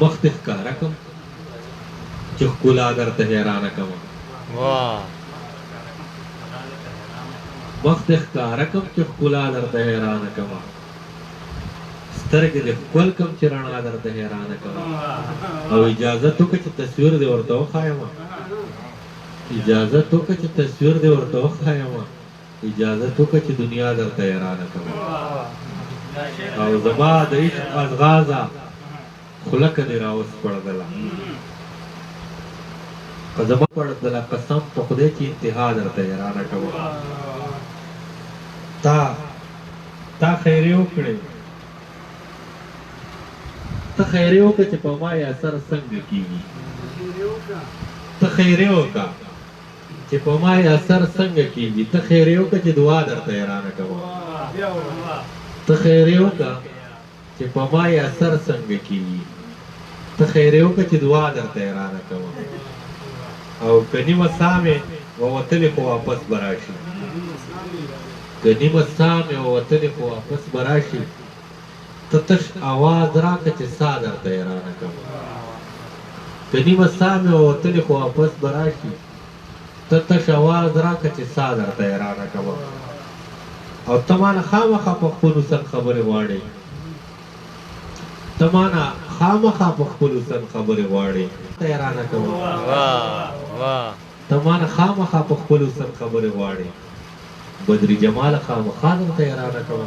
مخ دې ښکاره کړم چې ښکلا درته حیرانه کړم واه مخ دې ښکاره کړم چې ښکلا درته حیرانه کړم سترګې دې ښکل کړم چې رڼا درته حیرانه کړم او اجازه وکړه چې تصویر دې ورته وښایم اجازه وکړه چې تصویر دې ورته وښایم اجازه وکړه چې دنیا درته حیرانه کړم او زما د عشق ازغازه خوله که دې راوسپړدله که زما پړدله قسم په خدای چې انتها درته حیرانه کوم تا خیرې وکړې ته خیرې وکړه چې په ما یې اثر څنګه کېږي ته خیرې وکړه چې په ما یې اثر څنګه کېږي ته خیرې وکړه چې دعا درته حیرانه کوم ته خیرې وکړه چې په ما یې اثر څنګه کېږي ته خیرې وکړه چې دعا درته حیرانه کوم او که نیمه ساه مې ووتلې خو واپس به راشي که نیمه ساه مې ووتلې خو واپس به راشي ته تش اواز راکړه چې ساه درته حیرانه کوم که نیمه ساه مې ووتلې خو واپس به راشي ته تش اواز راکړه چې ساه درته حیرانه کوم او ته مانه خامخا په خپل وسن خبرې غواړې ته مانه خامخا په خپل وسن خبرې غواړې ته حیرانه کوم واه ته مانه خامخا په خپل وسن خبرې غواړې بدري جمال خامخا درته حیرانه کوم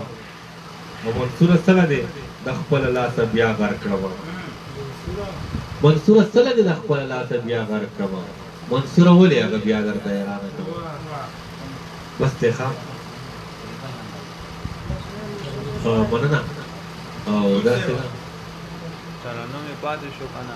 او منصوره څنګه دی د خپل لاسه بیا غر کړم منصوره څنګه دی د خپل لاسه بیا غر کړم منصوره ولې هغه بیا درته حیرانه کوم بس دی ښه مننه او داسې ده ترانه مې پاتې شو کنه